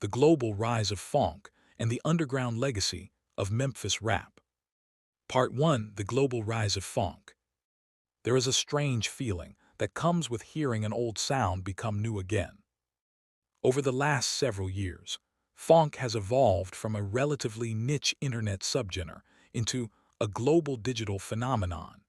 the global rise of Phonk, and the underground legacy of Memphis rap. Part 1. The global rise of Phonk. There is a strange feeling that comes with hearing an old sound become new again. Over the last several years, Phonk has evolved from a relatively niche internet subgenre into a global digital phenomenon.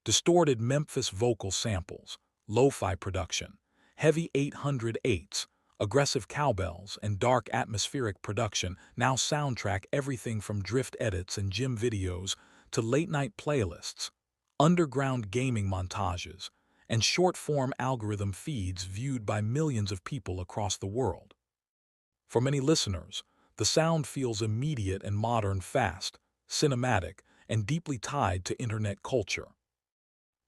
Distorted Memphis vocal samples, lo-fi production, heavy 808s, aggressive cowbells, and dark atmospheric production now soundtrack everything from drift edits and gym videos to late-night playlists, underground gaming montages, and short-form algorithm feeds viewed by millions of people across the world. For many listeners, the sound feels immediate and modern, fast, cinematic, and deeply tied to internet culture.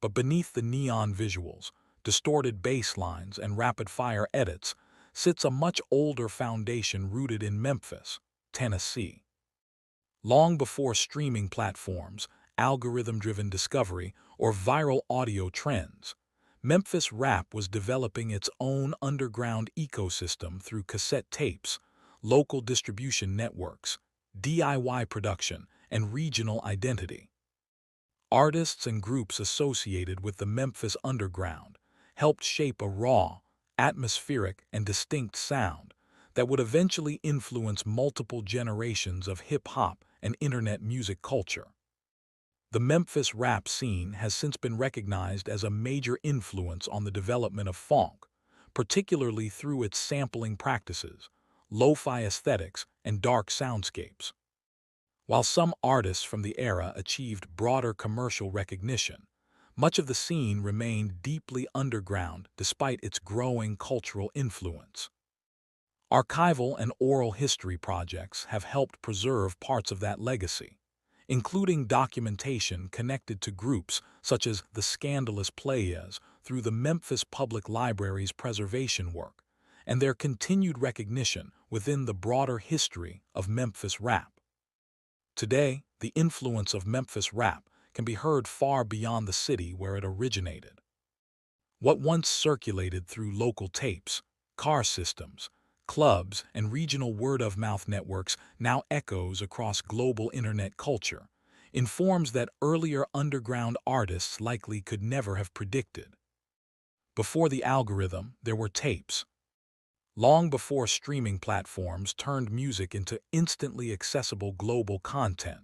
But beneath the neon visuals, distorted bass lines, and rapid-fire edits sits a much older foundation rooted in Memphis, Tennessee. Long before streaming platforms, algorithm-driven discovery, or viral audio trends, Memphis rap was developing its own underground ecosystem through cassette tapes, local distribution networks, DIY production, and regional identity. Artists and groups associated with the Memphis underground helped shape a raw, atmospheric, and distinct sound that would eventually influence multiple generations of hip-hop and internet music culture. The Memphis rap scene has since been recognized as a major influence on the development of Phonk, particularly through its sampling practices, lo-fi aesthetics, and dark soundscapes. While some artists from the era achieved broader commercial recognition, much of the scene remained deeply underground despite its growing cultural influence. Archival and oral history projects have helped preserve parts of that legacy, including documentation connected to groups such as the Scandalous Players through the Memphis Public Library's preservation work, and their continued recognition within the broader history of Memphis rap. Today, the influence of Memphis rap can be heard far beyond the city where it originated. What once circulated through local tapes, car systems, clubs, and regional word-of-mouth networks now echoes across global internet culture, informs that earlier underground artists likely could never have predicted. Before the algorithm, there were tapes. Long before streaming platforms turned music into instantly accessible global content,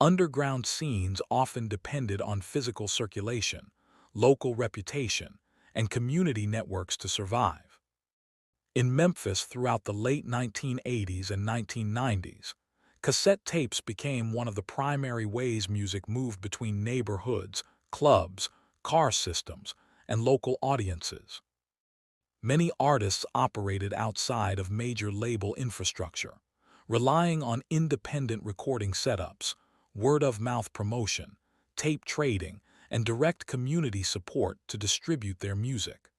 underground scenes often depended on physical circulation, local reputation, and community networks to survive. In Memphis throughout the late 1980s and 1990s, cassette tapes became one of the primary ways music moved between neighborhoods, clubs, car systems, and local audiences. Many artists operated outside of major label infrastructure, relying on independent recording setups, word-of-mouth promotion, tape trading, and direct community support to distribute their music.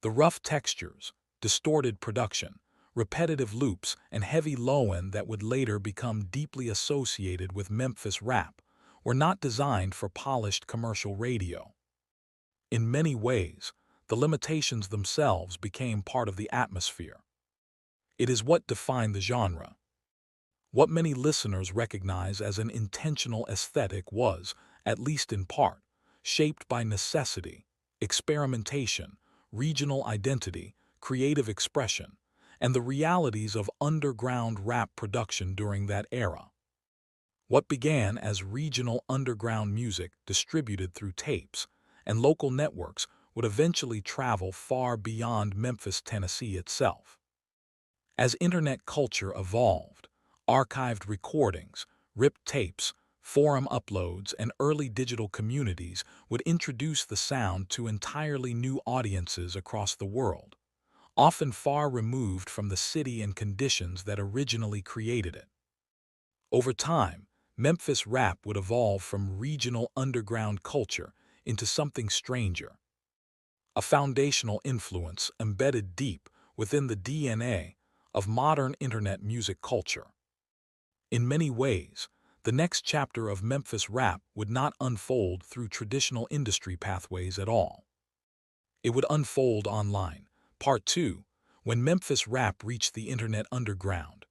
The rough textures, distorted production, repetitive loops, and heavy low-end that would later become deeply associated with Memphis rap were not designed for polished commercial radio. In many ways, the limitations themselves became part of the atmosphere. It is what defined the genre. What many listeners recognize as an intentional aesthetic was, at least in part, shaped by necessity, experimentation, regional identity, creative expression, and the realities of underground rap production during that era. What began as regional underground music distributed through tapes and local networks would eventually travel far beyond Memphis, Tennessee itself. As internet culture evolved, archived recordings, ripped tapes, forum uploads, and early digital communities would introduce the sound to entirely new audiences across the world, often far removed from the city and conditions that originally created it. Over time, Memphis rap would evolve from regional underground culture into something stranger, a foundational influence embedded deep within the DNA of modern internet music culture. In many ways, the next chapter of Memphis rap would not unfold through traditional industry pathways at all. It would unfold online. Part 2, When Memphis rap reached the internet underground.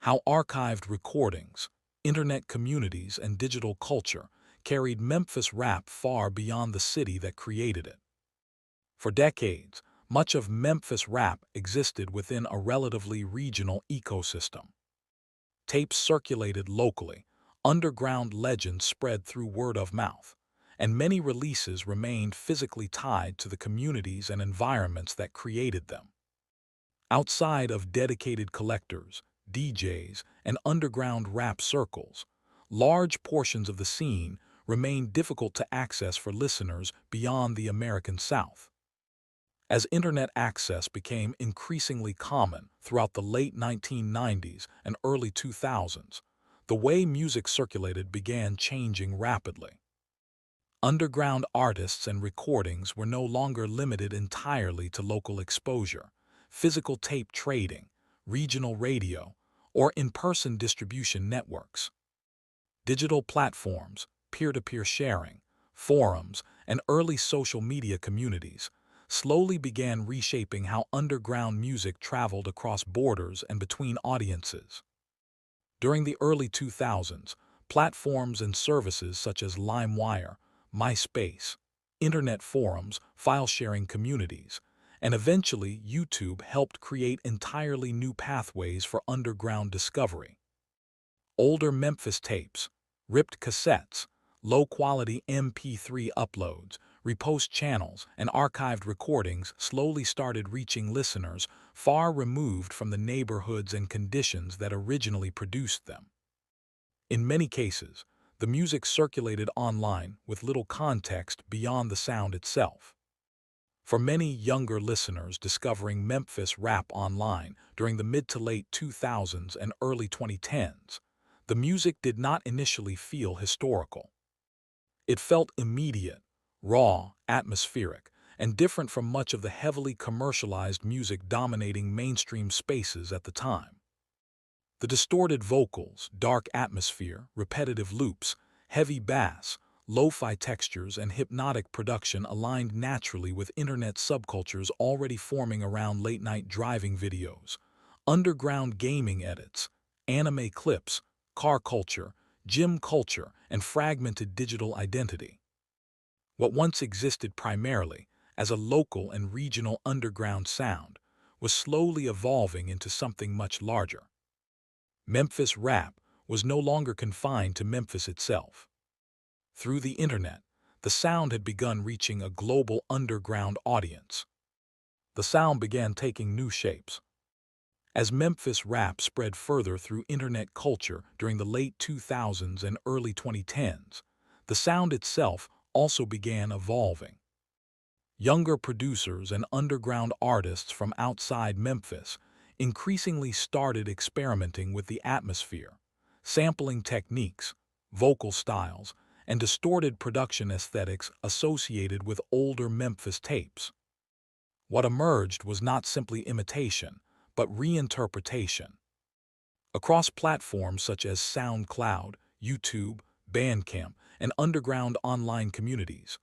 How archived recordings, internet communities, and digital culture carried Memphis rap far beyond the city that created it. For decades, much of Memphis rap existed within a relatively regional ecosystem. Tapes circulated locally, underground legends spread through word of mouth, and many releases remained physically tied to the communities and environments that created them. Outside of dedicated collectors, DJs, and underground rap circles, large portions of the scene remained difficult to access for listeners beyond the American South. As internet access became increasingly common throughout the late 1990s and early 2000s, the way music circulated began changing rapidly. Underground artists and recordings were no longer limited entirely to local exposure, physical tape trading, regional radio, or in-person distribution networks. Digital platforms, peer-to-peer sharing, forums, and early social media communities slowly began reshaping how underground music traveled across borders and between audiences. During the early 2000s, platforms and services such as LimeWire, MySpace, internet forums, file-sharing communities, and eventually YouTube helped create entirely new pathways for underground discovery. Older Memphis tapes, ripped cassettes, low-quality MP3 uploads, repost channels, and archived recordings slowly started reaching listeners far removed from the neighborhoods and conditions that originally produced them. In many cases, the music circulated online with little context beyond the sound itself. For many younger listeners discovering Memphis rap online during the mid to late 2000s and early 2010s, the music did not initially feel historical. It felt immediate, raw, atmospheric, and different from much of the heavily commercialized music dominating mainstream spaces at the time. The distorted vocals, dark atmosphere, repetitive loops, heavy bass, lo-fi textures, and hypnotic production aligned naturally with internet subcultures already forming around late-night driving videos, underground gaming edits, anime clips, car culture, gym culture, and fragmented digital identity. What once existed primarily as a local and regional underground sound was slowly evolving into something much larger. Memphis rap was no longer confined to Memphis itself. Through the internet, the sound had begun reaching a global underground audience. The sound began taking new shapes. As Memphis rap spread further through internet culture during the late 2000s and early 2010s, the sound itself also began evolving. Younger producers and underground artists from outside Memphis increasingly started experimenting with the atmosphere, sampling techniques, vocal styles, and distorted production aesthetics associated with older Memphis tapes. What emerged was not simply imitation, but reinterpretation. Across platforms such as SoundCloud, YouTube, Bandcamp, and underground online communities,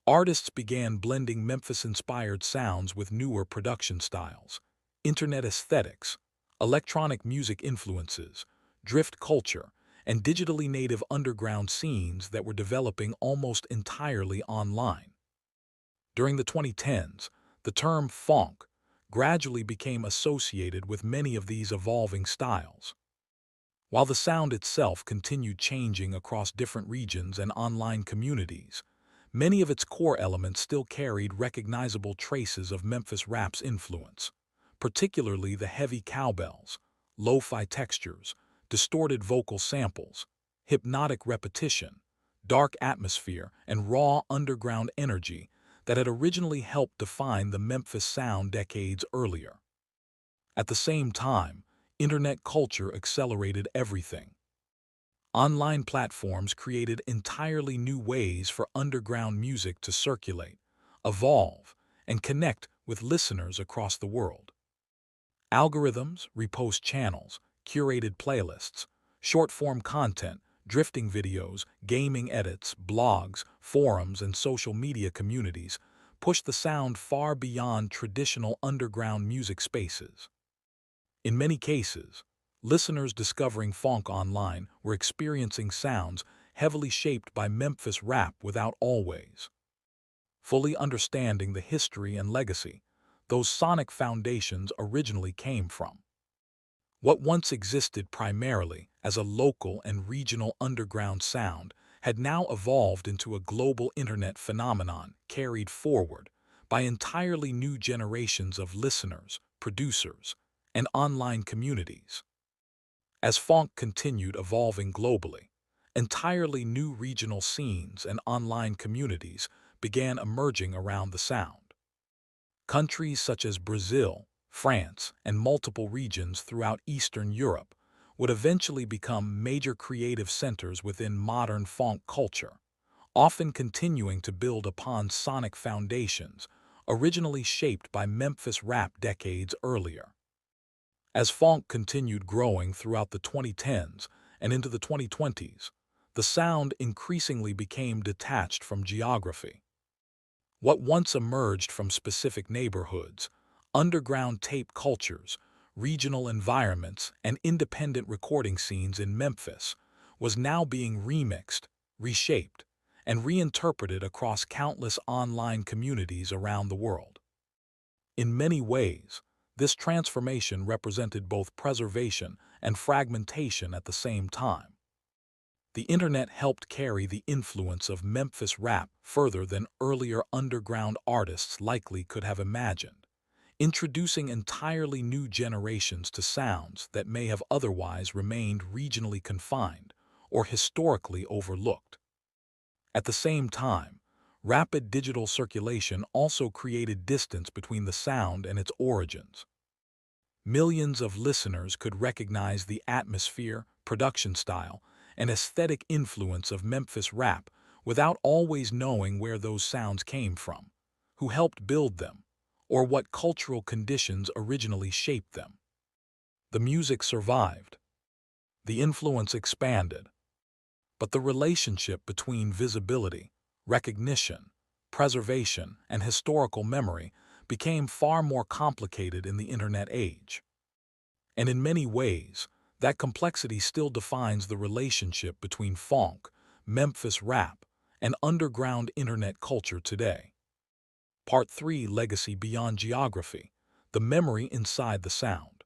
artists began blending Memphis-inspired sounds with newer production styles, internet aesthetics, electronic music influences, drift culture, and digitally native underground scenes that were developing almost entirely online. During the 2010s, the term Phonk gradually became associated with many of these evolving styles. While the sound itself continued changing across different regions and online communities, many of its core elements still carried recognizable traces of Memphis rap's influence, particularly the heavy cowbells, lo-fi textures, distorted vocal samples, hypnotic repetition, dark atmosphere, and raw underground energy that had originally helped define the Memphis sound decades earlier. At the same time, internet culture accelerated everything. Online platforms created entirely new ways for underground music to circulate, evolve, and connect with listeners across the world. Algorithms, repost channels, curated playlists, short-form content, drifting videos, gaming edits, blogs, forums, and social media communities pushed the sound far beyond traditional underground music spaces. In many cases, listeners discovering Phonk online were experiencing sounds heavily shaped by Memphis rap without always fully understanding the history and legacy those sonic foundations originally came from. What once existed primarily as a local and regional underground sound had now evolved into a global internet phenomenon carried forward by entirely new generations of listeners, producers, and online communities. As Phonk continued evolving globally, entirely new regional scenes and online communities began emerging around the sound. Countries such as Brazil, France, and multiple regions throughout Eastern Europe would eventually become major creative centers within modern Phonk culture, often continuing to build upon sonic foundations originally shaped by Memphis rap decades earlier. As Phonk continued growing throughout the 2010s and into the 2020s, the sound increasingly became detached from geography. What once emerged from specific neighborhoods, underground tape cultures, regional environments, and independent recording scenes in Memphis was now being remixed, reshaped, and reinterpreted across countless online communities around the world. In many ways, this transformation represented both preservation and fragmentation at the same time. The internet helped carry the influence of Memphis rap further than earlier underground artists likely could have imagined, introducing entirely new generations to sounds that may have otherwise remained regionally confined or historically overlooked. At the same time, rapid digital circulation also created distance between the sound and its origins. Millions of listeners could recognize the atmosphere, production style, and aesthetic influence of Memphis rap without always knowing where those sounds came from, who helped build them, or what cultural conditions originally shaped them. The music survived. The influence expanded. But the relationship between visibility, recognition, preservation, and historical memory became far more complicated in the internet age. And in many ways, that complexity still defines the relationship between Phonk, Memphis rap, and underground internet culture today. Part 3: Legacy Beyond Geography, the memory inside the sound.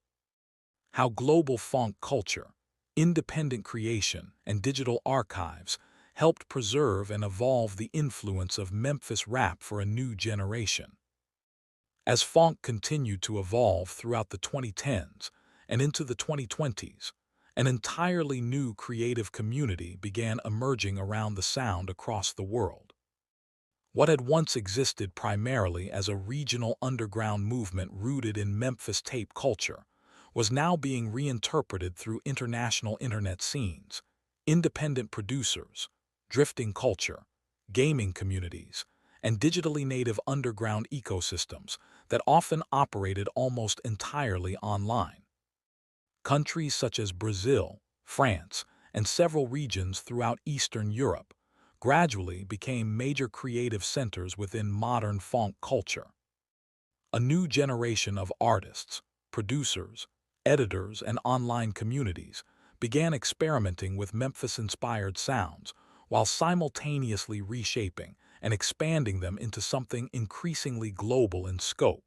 How global Phonk culture, independent creation, and digital archives helped preserve and evolve the influence of Memphis rap for a new generation. As Phonk continued to evolve throughout the 2010s and into the 2020s, an entirely new creative community began emerging around the sound across the world. What had once existed primarily as a regional underground movement rooted in Memphis tape culture was now being reinterpreted through international internet scenes, independent producers, drifting culture, gaming communities, and digitally native underground ecosystems that often operated almost entirely online. Countries such as Brazil, France, and several regions throughout Eastern Europe gradually became major creative centers within modern Phonk culture. A new generation of artists, producers, editors, and online communities began experimenting with Memphis-inspired sounds while simultaneously reshaping and expanding them into something increasingly global in scope.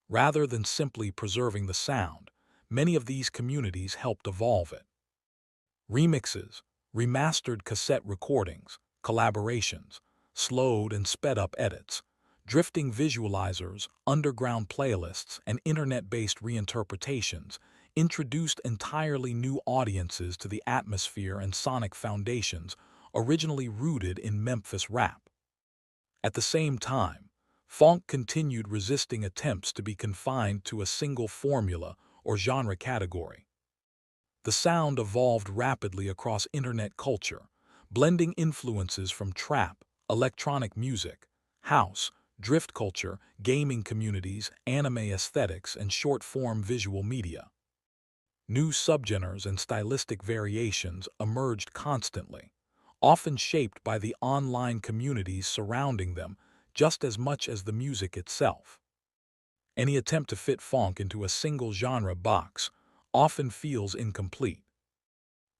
Rather than simply preserving the sound, many of these communities helped evolve it. Remixes, remastered cassette recordings, collaborations, slowed and sped-up edits, drifting visualizers, underground playlists, and internet-based reinterpretations introduced entirely new audiences to the atmosphere and sonic foundations originally rooted in Memphis rap. At the same time, Phonk continued resisting attempts to be confined to a single formula or genre category. The sound evolved rapidly across internet culture, blending influences from trap, electronic music, house, drift culture, gaming communities, anime aesthetics, and short-form visual media. New subgenres and stylistic variations emerged constantly, often shaped by the online communities surrounding them, just as much as the music itself. Any attempt to fit phonk into a single genre box often feels incomplete.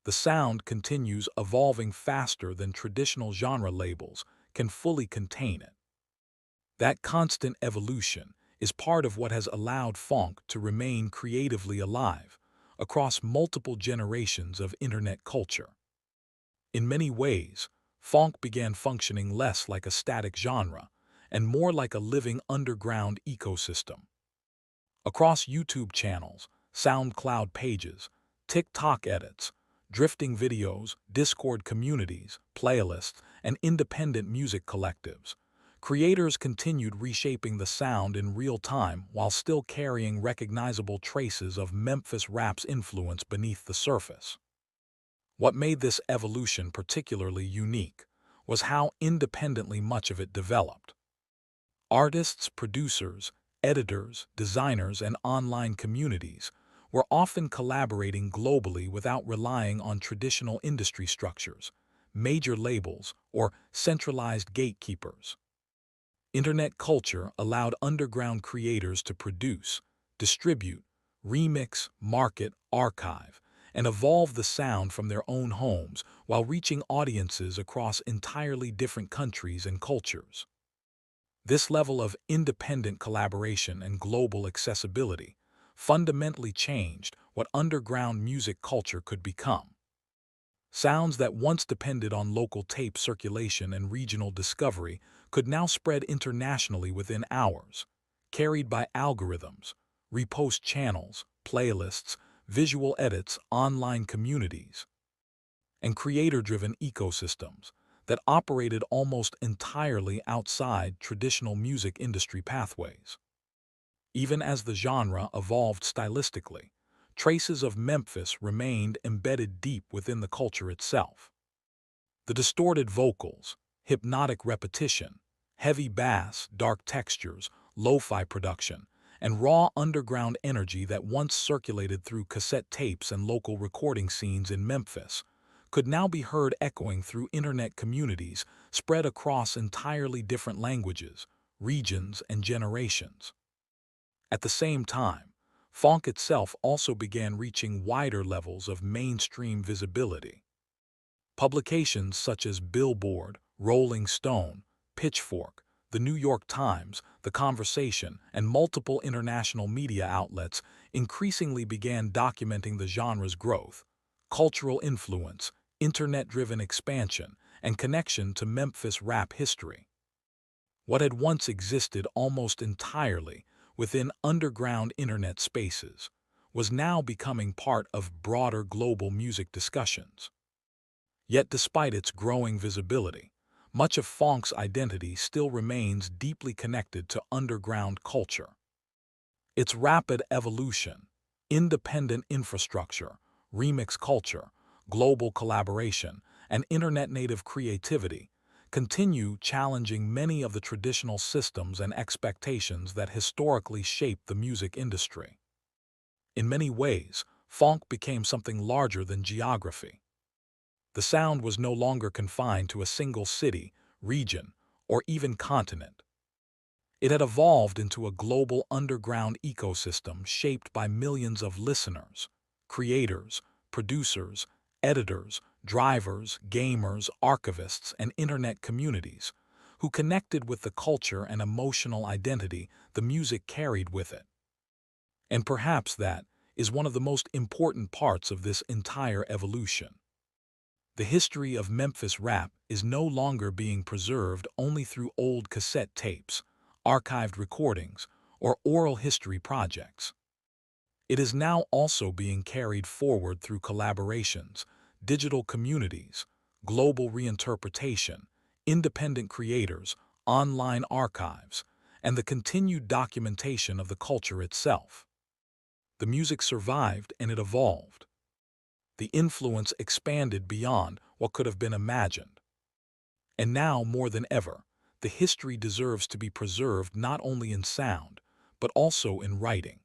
The sound continues evolving faster than traditional genre labels can fully contain it. That constant evolution is part of what has allowed phonk to remain creatively alive across multiple generations of internet culture. In many ways, phonk began functioning less like a static genre and more like a living underground ecosystem. Across YouTube channels, SoundCloud pages, TikTok edits, drifting videos, Discord communities, playlists, and independent music collectives, creators continued reshaping the sound in real time while still carrying recognizable traces of Memphis rap's influence beneath the surface. What made this evolution particularly unique was how independently much of it developed. Artists, producers, editors, designers, and online communities were often collaborating globally without relying on traditional industry structures, major labels, or centralized gatekeepers. Internet culture allowed underground creators to produce, distribute, remix, market, archive, and evolve the sound from their own homes while reaching audiences across entirely different countries and cultures. This level of independent collaboration and global accessibility fundamentally changed what underground music culture could become. Sounds that once depended on local tape circulation and regional discovery could now spread internationally within hours, carried by algorithms, repost channels, playlists, visual edits, online communities, and creator-driven ecosystems that operated almost entirely outside traditional music industry pathways. Even as the genre evolved stylistically, traces of Memphis remained embedded deep within the culture itself. The distorted vocals, hypnotic repetition, heavy bass, dark textures, lo-fi production, and raw underground energy that once circulated through cassette tapes and local recording scenes in Memphis could now be heard echoing through internet communities spread across entirely different languages, regions, and generations. At the same time, phonk itself also began reaching wider levels of mainstream visibility. Publications such as Billboard, Rolling Stone, Pitchfork, The New York Times, The Conversation, and multiple international media outlets increasingly began documenting the genre's growth, cultural influence, internet-driven expansion, and connection to Memphis rap history. What had once existed almost entirely within underground internet spaces was now becoming part of broader global music discussions. Yet despite its growing visibility, much of phonk's identity still remains deeply connected to underground culture. Its rapid evolution, independent infrastructure, remix culture, global collaboration, and internet-native creativity continue challenging many of the traditional systems and expectations that historically shaped the music industry. In many ways, phonk became something larger than geography. The sound was no longer confined to a single city, region, or even continent. It had evolved into a global underground ecosystem shaped by millions of listeners, creators, producers, editors, drivers, gamers, archivists, and internet communities who connected with the culture and emotional identity the music carried with it. And perhaps that is one of the most important parts of this entire evolution. The history of Memphis rap is no longer being preserved only through old cassette tapes, archived recordings, or oral history projects. It is now also being carried forward through collaborations, digital communities, global reinterpretation, independent creators, online archives, and the continued documentation of the culture itself. The music survived and it evolved. The influence expanded beyond what could have been imagined. And now, more than ever, the history deserves to be preserved not only in sound, but also in writing.